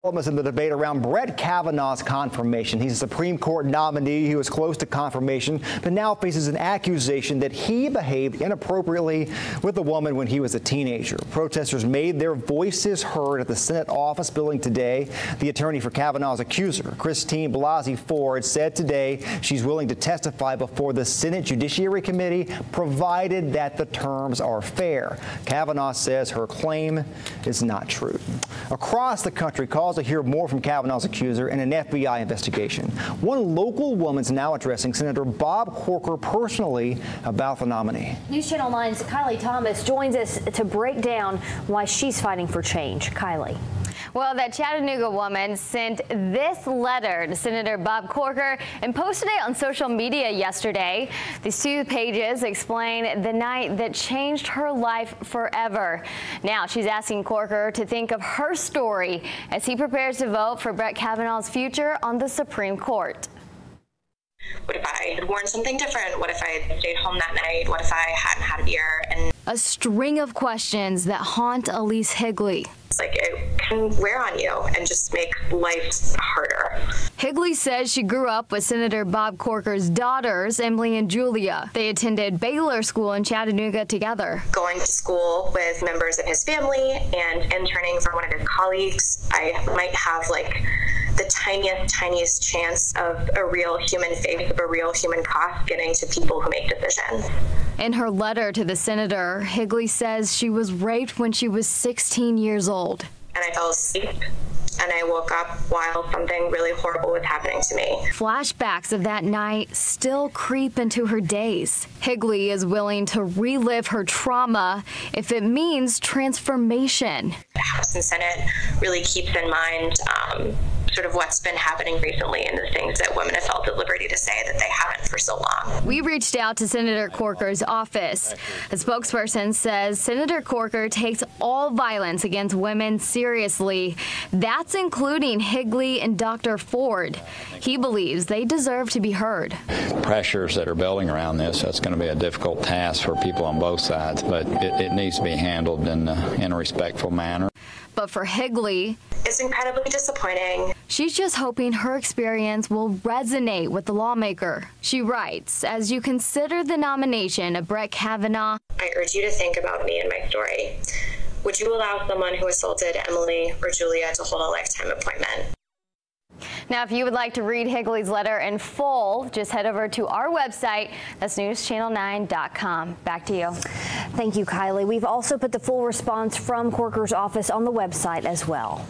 In the debate around Brett Kavanaugh's confirmation. He's a Supreme Court nominee. He was close to confirmation, but now faces an accusation that he behaved inappropriately with a woman when he was a teenager. Protesters made their voices heard at the Senate office building today. The attorney for Kavanaugh's accuser, Christine Blasey Ford, said today she's willing to testify before the Senate Judiciary Committee, provided that the terms are fair. Kavanaugh says her claim is not true. Across the country, calls to hear more from Kavanaugh's accuser in an FBI investigation. One local woman's now addressing Senator Bob Corker personally about the nominee. News Channel 9's Kylie Thomas joins us to break down why she's fighting for change. Kylie. Well, that Chattanooga woman sent this letter to Senator Bob Corker and posted it on social media yesterday. These 2 pages explain the night that changed her life forever. Now she's asking Corker to think of her story as he prepares to vote for Brett Kavanaugh's future on the Supreme Court. What if I had worn something different? What if I had stayed home that night? What if I hadn't had a beer? And a string of questions that haunt Elise Higley. It's like it can wear on you and just make life harder. Higley says she grew up with Senator Bob Corker's daughters, Emily and Julia. They attended Baylor School in Chattanooga together. Going to school with members of his family and interning for one of his colleagues, I might have like the tiniest chance of a real human face, of a real human cost getting to people who make decisions. In her letter to the senator, Higley says she was raped when she was 16 years old. And I fell asleep and I woke up while something really horrible was happening to me. Flashbacks of that night still creep into her days. Higley is willing to relive her trauma if it means transformation. The House and Senate really keeps in mind sort of what's been happening recently and the things that women have felt at liberty to say that they haven't for so long. We reached out to Senator Corker's office. A spokesperson says Senator Corker takes all violence against women seriously. That's including Higley and Dr. Ford. He believes they deserve to be heard. Pressures that are building around this, that's going to be a difficult task for people on both sides, but it needs to be handled in a respectful manner. But for Higley, it's incredibly disappointing. She's just hoping her experience will resonate with the lawmaker. She writes, as you consider the nomination of Brett Kavanaugh, I urge you to think about me and my story. Would you allow someone who assaulted Emily or Julia to hold a lifetime appointment? Now, if you would like to read Higley's letter in full, just head over to our website. That's NewsChannel9.com. Back to you. Thank you, Kylie. We've also put the full response from Corker's office on the website as well.